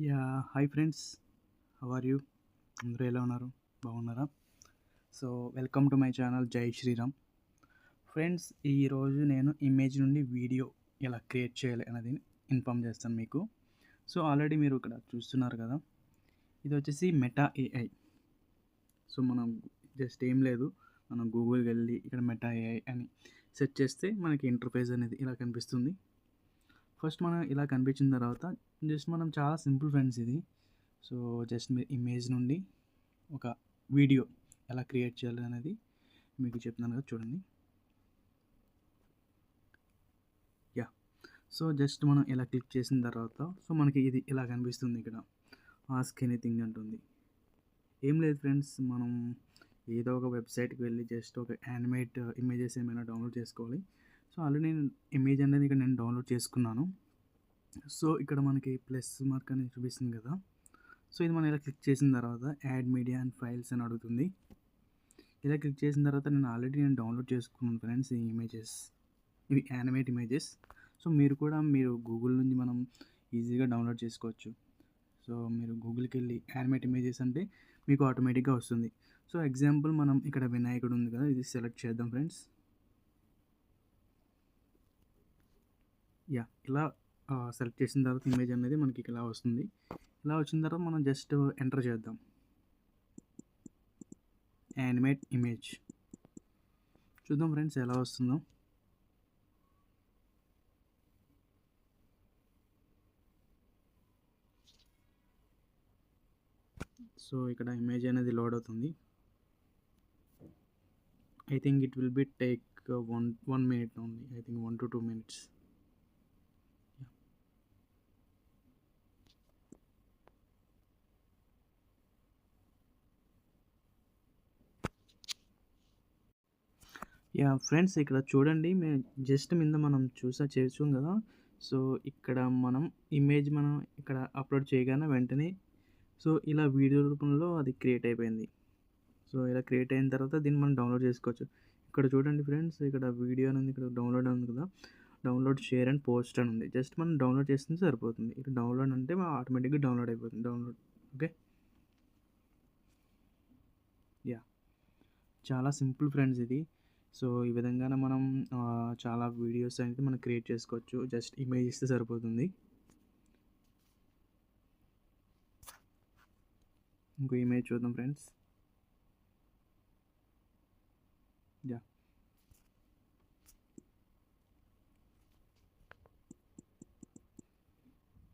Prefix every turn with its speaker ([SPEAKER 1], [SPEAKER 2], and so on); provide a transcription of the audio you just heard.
[SPEAKER 1] Hi friends. How are you? అందరూ ఎలా ఉన్నారు? బాగున్నారా? So welcome to my channel Jai Shriram. Friends, ఈరోజు నేను ఇమేజ్ నుండి వీడియో ఎలా క్రియేట్ చేయాలి అనేది ఇన్ఫామ్ చేస్తాను మీకు. సో ఆల్రెడీ మీరు ఇక్కడ చూస్తున్నారు కదా, ఇది వచ్చేసి మెటా ఏఐ. సో మనం జస్ట్ ఏం లేదు, మనం గూగుల్కి వెళ్ళి ఇక్కడ మెటా ఏఐ అని సెర్చ్ చేస్తే మనకి ఇంటర్ఫేస్ అనేది ఇలా కనిపిస్తుంది. ఫస్ట్ మనం ఇలా కనిపించిన తర్వాత జస్ట్ మనం చాలా సింపుల్ ఫ్రెండ్స్ ఇది. సో జస్ట్ మీ ఇమేజ్ నుండి ఒక వీడియో ఎలా క్రియేట్ చేయాలి అనేది మీకు చెప్తున్నాను కదా, చూడండి. సో జస్ట్ మనం ఇలా క్లిక్ చేసిన తర్వాత సో మనకి ఇది ఇలా కనిపిస్తుంది. ఇక్కడ ఆస్క్ ఎనీథింగ్ అంటుంది. ఏం లేదు ఫ్రెండ్స్, మనం ఏదో ఒక వెబ్సైట్కి వెళ్ళి జస్ట్ ఒక యానిమేట్ ఇమేజెస్ ఏమైనా డౌన్లోడ్ చేసుకోవాలి. సో ఆల్రెడీ నేను ఇమేజ్ అనేది ఇక్కడ నేను డౌన్లోడ్ చేసుకున్నాను. సో ఇక్కడ మనకి ప్లస్ మార్క్ అనేది చూపిస్తుంది కదా, సో ఇది మనం ఇలా క్లిక్ చేసిన తర్వాత యాడ్ మీడియా అండ్ ఫైల్స్ అని అడుగుతుంది. ఇలా క్లిక్ చేసిన తర్వాత నేను డౌన్లోడ్ చేసుకున్నాను ఫ్రెండ్స్ ఈ ఇమేజెస్. ఇవి యానిమేట్ ఇమేజెస్. సో మీరు కూడా గూగుల్ నుంచి మనం ఈజీగా డౌన్లోడ్ చేసుకోవచ్చు. సో మీరు గూగుల్కి వెళ్ళి యానిమేట్ ఇమేజెస్ అంటే మీకు ఆటోమేటిక్గా వస్తుంది. సో ఎగ్జాంపుల్ మనం ఇక్కడ వినాయకుడు ఉంది కదా, ఇది సెలెక్ట్ చేద్దాం ఫ్రెండ్స్. ఇలా సెలెక్ట్ చేసిన తర్వాత ఇమేజ్ అనేది మనకి ఇలా వస్తుంది. ఇలా వచ్చిన తర్వాత మనం జస్ట్ ఎంటర్ చేద్దాం యానిమేట్ ఇమేజ్. చూద్దాం ఫ్రెండ్స్ ఎలా వస్తుందో. సో ఇక్కడ ఇమేజ్ అనేది లోడ్ అవుతుంది. I think it will be take one minute only. I think 1 to 2 minutes. Friends, ఇక్కడ చూడండి, జస్ట్ మనం చేసాం కదా. సో ఇక్కడ మనం ఇమేజ్ ఇక్కడ అప్లోడ్ చేయగానే వెంటనే సో ఇలా వీడియో రూపంలో అది క్రియేట్ అయిపోయింది. సో ఇలా క్రియేట్ అయిన తర్వాత దీన్ని మనం డౌన్లోడ్ చేసుకోవచ్చు. ఇక్కడ చూడండి ఫ్రెండ్స్, ఇక్కడ వీడియో అనేది ఇక్కడ డౌన్లోడ్ ఉంది కదా, డౌన్లోడ్ షేర్ అండ్ పోస్ట్ అని ఉంది. జస్ట్ మనం డౌన్లోడ్ చేస్తే సరిపోతుంది. ఇక్కడ డౌన్లోడ్ అంటే ఆటోమేటిక్గా డౌన్లోడ్ అయిపోతుంది. ఓకే. చాలా సింపుల్ ఫ్రెండ్స్ ఇది. సో ఈ విధంగానే మనం చాలా వీడియోస్ అనేది మనం క్రియేట్ చేసుకోవచ్చు. జస్ట్ ఇమేజ్ ఇస్తే సరిపోతుంది. ఇంకో ఇమేజ్ చూద్దాం ఫ్రెండ్స్.